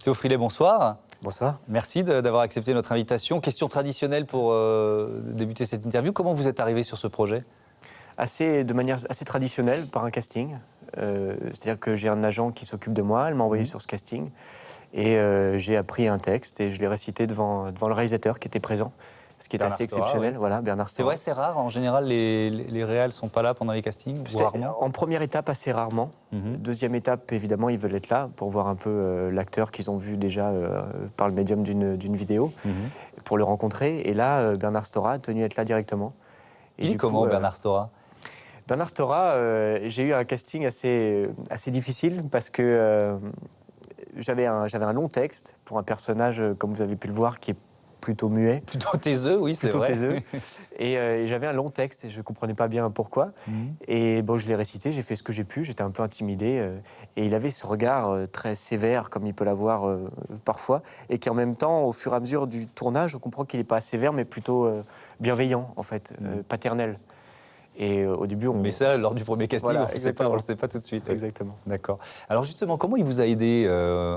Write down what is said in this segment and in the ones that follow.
Théophile, bonsoir. Bonsoir. Merci d'avoir accepté notre invitation. Question traditionnelle pour débuter cette interview. Comment vous êtes arrivé sur ce projet ? De manière assez traditionnelle, par un casting. C'est-à-dire que j'ai un agent qui s'occupe de moi, elle m'a envoyé sur ce casting. Et j'ai appris un texte et je l'ai récité devant le réalisateur qui était présent. Ce qui est assez exceptionnel, oui. Voilà, Bernard C'est Stora. vrai, c'est rare. En général, les réals ne sont pas là pendant les castings, ou rarement. En première étape, assez rarement. Deuxième étape, évidemment, ils veulent être là pour voir un peu l'acteur qu'ils ont vu déjà par le médium d'une vidéo, pour le rencontrer. Et là, Bernard Stora a tenu à être là directement. Et Il est comment, Bernard Stora ? Bernard Stora, j'ai eu un casting assez difficile parce que j'avais un long texte pour un personnage, comme vous avez pu le voir, qui est plutôt muet. Plutôt taiseux, oui, c'est vrai. Plutôt taiseux. Et j'avais un long texte et je ne comprenais pas bien pourquoi. Et bon, je l'ai récité, j'ai fait ce que j'ai pu, j'étais un peu intimidé. Et il avait ce regard très sévère, comme il peut l'avoir parfois, et qui en même temps, au fur et à mesure du tournage, on comprend qu'il n'est pas sévère, mais plutôt bienveillant, en fait, paternel. Et au début, Mais ça, lors du premier casting, Voilà, on ne le sait pas tout de suite. Exactement. D'accord. Alors justement, comment il vous a aidé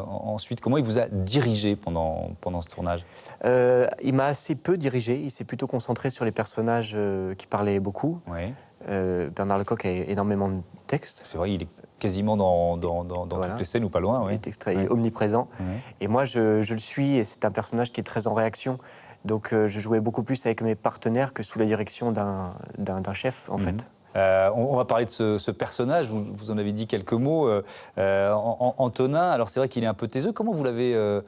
ensuite ? Comment il vous a dirigé pendant ce tournage ? Il m'a assez peu dirigé, il s'est plutôt concentré sur les personnages qui parlaient beaucoup. Oui. Bernard Lecoq a énormément de textes. C'est vrai, il est quasiment dans Voilà. toutes les scènes ou pas loin. Oui. Il est omniprésent. Et moi, je le suis, et c'est un personnage qui est très en réaction. Donc je jouais beaucoup plus avec mes partenaires que sous la direction d'un chef, en fait. On va parler de ce personnage, vous en avez dit quelques mots, Antonin. Alors c'est vrai qu'il est un peu taiseux. Comment vous l'avez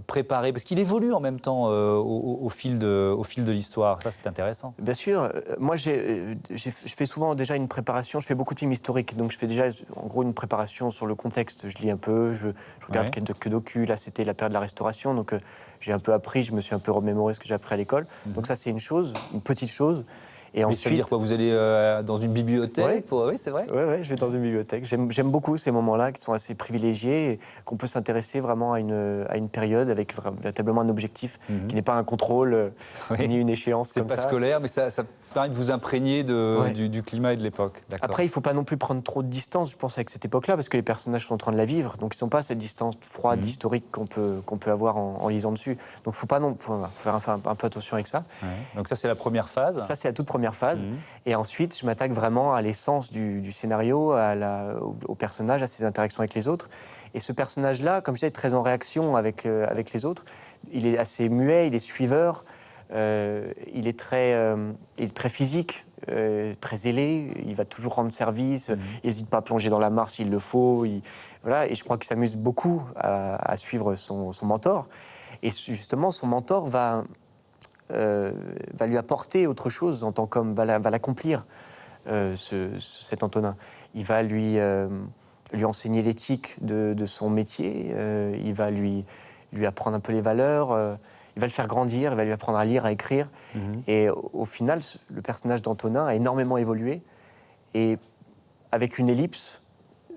préparé ? Parce qu'il évolue en même temps au fil de l'histoire. Ça, c'est intéressant. Bien sûr. Moi, je fais souvent déjà une préparation. Je fais beaucoup de films historiques. Donc je fais déjà, en gros, une préparation sur le contexte. Je lis un peu, je regarde quelques docus. Là, c'était la période de la Restauration. Donc j'ai un peu appris, je me suis un peu remémoré ce que j'ai appris à l'école. Donc ça, c'est une chose, une petite chose. Et mais ensuite, ça veut dire quoi ? Vous allez dans une bibliothèque ? Oui, c'est vrai. Oui, je vais dans une bibliothèque. J'aime beaucoup ces moments-là qui sont assez privilégiés et qu'on peut s'intéresser vraiment à une période avec véritablement un objectif qui n'est pas un contrôle ni une échéance comme ça. C'est pas scolaire, mais ça permet de vous imprégner du climat et de l'époque. Après, il ne faut pas non plus prendre trop de distance, je pense, avec cette époque-là, parce que les personnages sont en train de la vivre. Donc, ils ne sont pas à cette distance froide, historique qu'on peut avoir en lisant dessus. Donc, faut faire un peu attention avec ça. Ouais. Donc ça, c'est la première phase. Ça, c'est la toute première phase. Et ensuite, je m'attaque vraiment à l'essence du scénario, au personnage, à ses interactions avec les autres. Et ce personnage-là, comme je disais, est très en réaction avec les autres. Il est assez muet, il est suiveur, il est très physique, très zélé. Il va toujours rendre service, il n'hésite pas à plonger dans la mare s'il le faut. Voilà, et je crois qu'il s'amuse beaucoup à suivre son mentor. Et justement, son mentor va lui apporter autre chose en tant qu'homme, va l'accomplir, cet Antonin. Il va lui enseigner l'éthique de son métier, il va lui apprendre un peu les valeurs, il va le faire grandir, il va lui apprendre à lire, à écrire. Et au final, le personnage d'Antonin a énormément évolué, et avec une ellipse.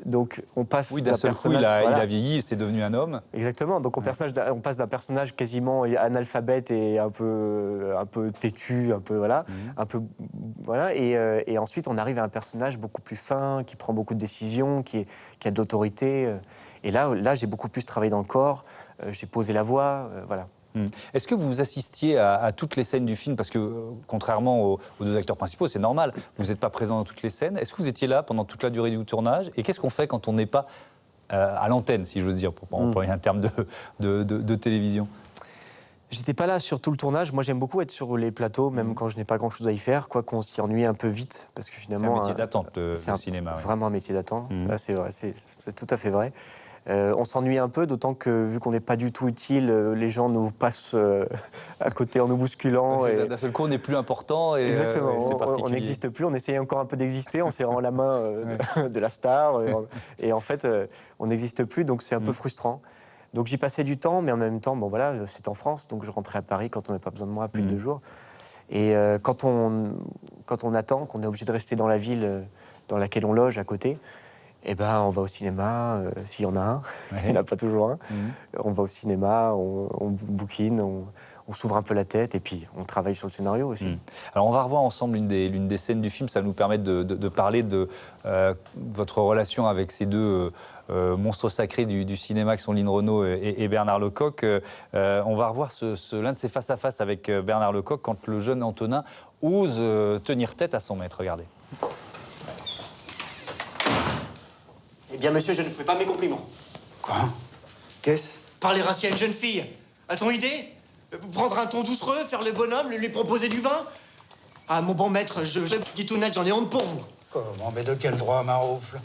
Donc on passe d'un seul coup, il a vieilli et c'est devenu un homme. Exactement. Donc on passe d'un personnage quasiment analphabète et un peu têtu, un peu voilà, et ensuite on arrive à un personnage beaucoup plus fin, qui prend beaucoup de décisions, qui a de l'autorité. Et là j'ai beaucoup plus travaillé dans le corps, j'ai posé la voix, voilà. Est-ce que vous assistiez à toutes les scènes du film ? Parce que, contrairement aux deux acteurs principaux, c'est normal, vous n'êtes pas présent dans toutes les scènes. Est-ce que vous étiez là pendant toute la durée du tournage ? Et qu'est-ce qu'on fait quand on n'est pas à l'antenne, si j'ose dire, pour employer un terme de télévision ? J'étais pas là sur tout le tournage. Moi, j'aime beaucoup être sur les plateaux, même quand je n'ai pas grand-chose à y faire, quoi qu'on s'y ennuie un peu vite, parce que finalement... C'est un métier d'attente, le cinéma. Vraiment un métier d'attente. Là, c'est vrai, c'est tout à fait vrai. On s'ennuie un peu, d'autant que, vu qu'on n'est pas du tout utile, les gens nous passent à côté en nous bousculant. D'un seul coup, on n'est plus important. Et, exactement, on particulier. n'existe plus, on essaye encore un peu d'exister en serrant la main de la star. Et en fait, on n'existe plus, donc c'est un peu frustrant. Donc j'y passais du temps, mais en même temps, bon voilà, c'est en France, donc je rentrais à Paris quand on n'avait pas besoin de moi, plus de 2 jours. Et quand on attend, qu'on est obligé de rester dans la ville dans laquelle on loge à côté, Eh ben, on va au cinéma, s'il y en a un. Ouais. Il n'y en a pas toujours un. Mhm. On va au cinéma, on bouquine, on s'ouvre un peu la tête et puis on travaille sur le scénario aussi. Alors on va revoir ensemble l'une des scènes du film, ça va nous permettre de parler de votre relation avec ces deux monstres sacrés du cinéma qui sont Lynn Renault et Bernard Lecoq. On va revoir l'un de ces face-à-face avec Bernard Lecoq quand le jeune Antonin ose tenir tête à son maître. Regardez. Eh bien, monsieur, je ne fais pas mes compliments. Quoi? Qu'est-ce? Parler ainsi à une jeune fille, a-t-on idée? Prendre un ton doucereux, faire le bonhomme, lui proposer du vin? Ah, mon bon maître, je dis tout net, j'en ai honte pour vous. Comment? Mais de quel droit, Maroufle?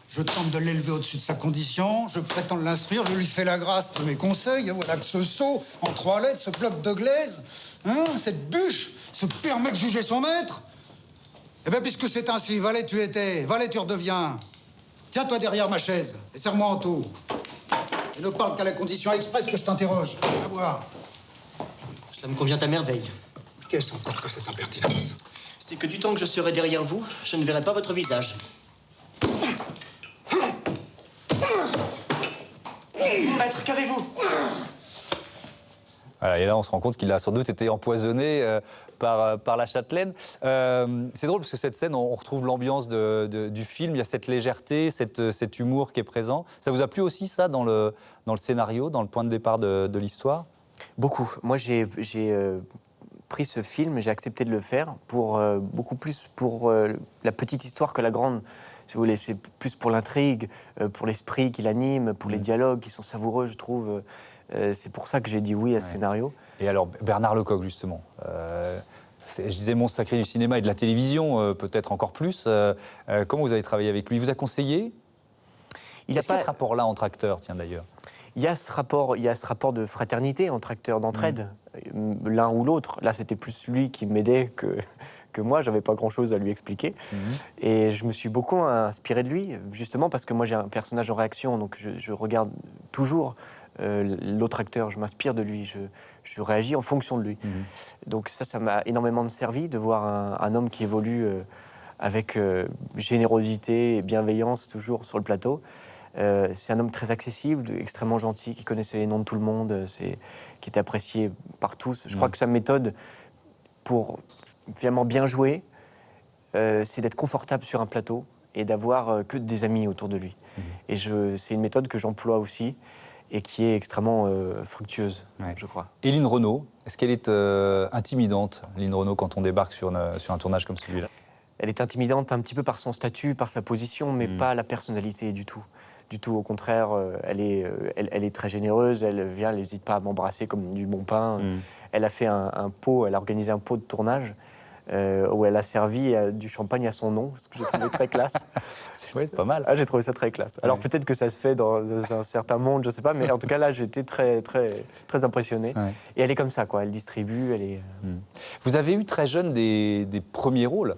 Je tente de l'élever au-dessus de sa condition, je prétends l'instruire, je lui fais la grâce de mes conseils, et voilà que ce sot, en 3 lettres, ce bloc de glaise, hein, cette bûche, se permet de juger son maître. Eh bien, puisque c'est ainsi, valet tu étais, valet tu redeviens. Tiens-toi derrière ma chaise, et serre-moi en tout. Et ne parle qu'à la condition expresse que je t'interroge. À boire. Cela me convient à merveille. Qu'est-ce encore que cette impertinence? C'est que du temps que je serai derrière vous, je ne verrai pas votre visage. Maître, qu'avez-vous? Voilà, et là, on se rend compte qu'il a sans doute été empoisonné par la châtelaine. C'est drôle parce que cette scène, on retrouve l'ambiance du film. Il y a cette légèreté, cet humour qui est présent. Ça vous a plu aussi, ça, dans le scénario, dans le point de départ de l'histoire? Beaucoup. Moi, j'ai pris ce film, j'ai accepté de le faire pour beaucoup plus pour la petite histoire que la grande. Si vous voulez, c'est plus pour l'intrigue, pour l'esprit qui l'anime, pour les dialogues qui sont savoureux, je trouve. C'est pour ça que j'ai dit oui à ce scénario. Et alors, Bernard Lecoq, justement, je disais monstre sacré du cinéma et de la télévision, peut-être encore plus. Comment vous avez travaillé avec lui? Il vous a conseillé? Est-ce qu'il y a ce rapport-là entre acteurs, tiens, d'ailleurs? Il y a ce rapport de fraternité entre acteurs, d'entraide, l'un ou l'autre. Là, c'était plus lui qui m'aidait que moi. J'avais pas grand-chose à lui expliquer. Et je me suis beaucoup inspiré de lui, justement parce que moi, j'ai un personnage en réaction, donc je regarde toujours l'autre acteur. Je m'inspire de lui, je réagis en fonction de lui. Donc ça m'a énormément servi de voir un homme qui évolue avec générosité et bienveillance toujours sur le plateau. C'est un homme très accessible, extrêmement gentil, qui connaissait les noms de tout le monde, qui était apprécié par tous. Je crois que sa méthode pour finalement bien jouer, c'est d'être confortable sur un plateau et d'avoir que des amis autour de lui. Et c'est une méthode que j'emploie aussi et qui est extrêmement fructueuse, je crois. Et Lynn Renault, est-ce qu'elle est intimidante, Lynn Renault, quand on débarque sur un tournage comme celui-là? Elle est intimidante un petit peu par son statut, par sa position, mais pas la personnalité du tout. Du tout, au contraire, elle est très généreuse, elle n'hésite pas à m'embrasser comme du bon pain. Elle a fait elle a organisé un pot de tournage où elle a servi du champagne à son nom, ce que j'ai trouvé très classe. C'est pas mal. Ah, j'ai trouvé ça très classe. Alors peut-être que ça se fait dans un certain monde, je sais pas, mais en tout cas là, j'étais très, très, très impressionné. Et elle est comme ça, quoi. Elle distribue, elle est... Vous avez eu très jeune des premiers rôles.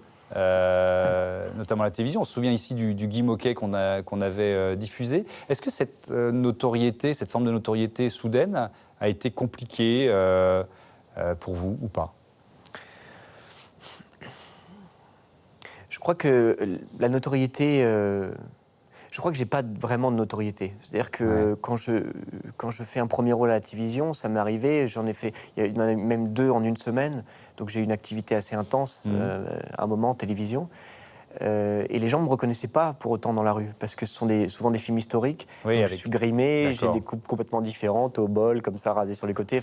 Notamment à la télévision. On se souvient ici du Guy Moquet qu'on avait diffusé. Est-ce que cette notoriété, cette forme de notoriété soudaine a été compliquée pour vous ou pas? Je crois que la notoriété... je crois que j'ai pas vraiment de notoriété. C'est-à-dire que quand je fais un premier rôle à la télévision, ça m'est arrivé, il y en a même 2 en une semaine, donc j'ai eu une activité assez intense à un moment en télévision. Et les gens ne me reconnaissaient pas pour autant dans la rue, parce que ce sont souvent des films historiques. Oui, donc je suis grimé, j'ai D'accord. des coupes complètement différentes, au bol, comme ça, rasées sur les côtés,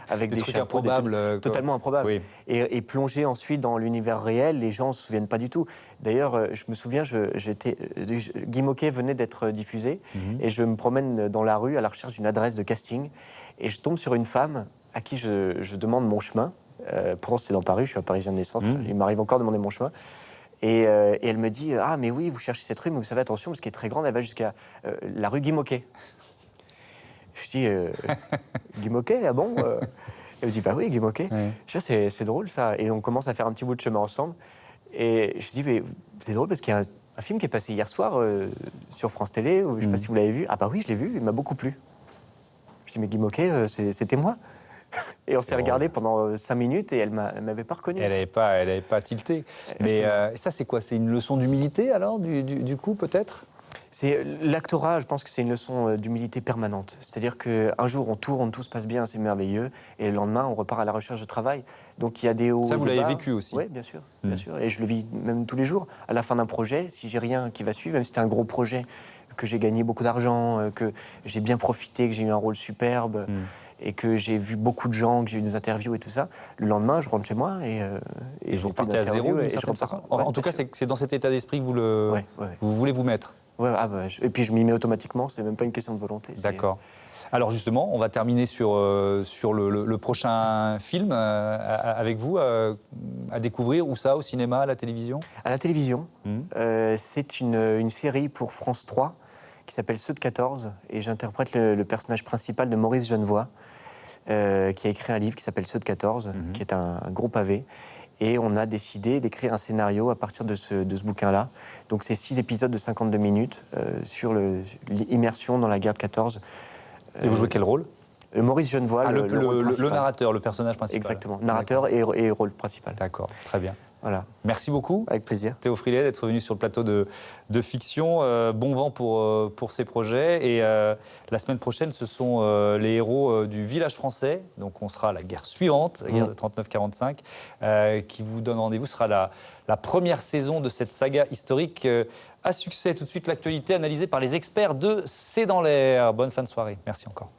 avec des trucs chapeaux improbables. totalement improbables. Oui. Et plongé ensuite dans l'univers réel, les gens ne se souviennent pas du tout. D'ailleurs, je me souviens, Guy Moquet venait d'être diffusé, et je me promène dans la rue à la recherche d'une adresse de casting, et je tombe sur une femme à qui je demande mon chemin. Pourtant, c'était dans Paris, je suis un Parisien de naissance, il m'arrive encore de demander mon chemin. Et elle me dit « Ah, mais oui, vous cherchez cette rue, mais vous savez, attention, parce qu'elle est très grande, elle va jusqu'à la rue Guy Moquet. » Je dis « Guy Moquet, ah bon ?» Elle me dit « Bah oui, Guy Moquet. » Je dis « C'est drôle, ça. » Et on commence à faire un petit bout de chemin ensemble. Et je dis « Mais c'est drôle, parce qu'il y a un film qui est passé hier soir sur France Télé, je ne sais pas si vous l'avez vu. »« Ah bah oui, je l'ai vu, il m'a beaucoup plu. » Je dis « Mais Guy Moquet, c'était moi. » Et on s'est regardé pendant 5 minutes et elle ne m'avait pas reconnu. Elle n'avait pas tilté. Mais ça, c'est quoi? C'est une leçon d'humilité, alors, du coup, peut-être? L'actorat, je pense que c'est une leçon d'humilité permanente. C'est-à-dire qu'un jour, on tourne, tout se passe bien, c'est merveilleux, et le lendemain, on repart à la recherche de travail. Donc il y a des hauts. Ça, vous des l'avez bas. vécu aussi. Oui, bien sûr. Et je le vis même tous les jours. À la fin d'un projet, si j'ai rien qui va suivre, même si c'était un gros projet, que j'ai gagné beaucoup d'argent, que j'ai bien profité, que j'ai eu un rôle superbe, et que j'ai vu beaucoup de gens, que j'ai eu des interviews et tout ça, le lendemain, je rentre chez moi Et vous repartez à zéro d'une certaine façon. En tout cas, c'est dans cet état d'esprit que vous voulez vous mettre. Ouais, et puis je m'y mets automatiquement, c'est même pas une question de volonté. D'accord. Alors justement, on va terminer sur le prochain film avec vous, à découvrir. Où ça, au cinéma, à la télévision? À la télévision, c'est une série pour France 3 qui s'appelle Ceux de 14, et j'interprète le personnage principal de Maurice Genevoix, qui a écrit un livre qui s'appelle Ceux de 14, qui est un gros pavé. Et on a décidé d'écrire un scénario à partir de ce bouquin-là. Donc c'est 6 épisodes de 52 minutes sur l'immersion dans la guerre de 14. Et vous jouez quel rôle? Maurice Genevoix, le narrateur, le personnage principal. Exactement, narrateur et rôle principal. D'accord, très bien. Voilà. Merci beaucoup. Avec plaisir. Théo Frilet, d'être venu sur le plateau de Fiction. Bon vent pour ces projets. Et la semaine prochaine, ce sont les héros du village français. Donc on sera à la guerre suivante, la guerre de 39-45, qui vous donne rendez-vous. Ce sera la première saison de cette saga historique à succès. Tout de suite, l'actualité analysée par les experts de C'est dans l'air. Bonne fin de soirée. Merci encore.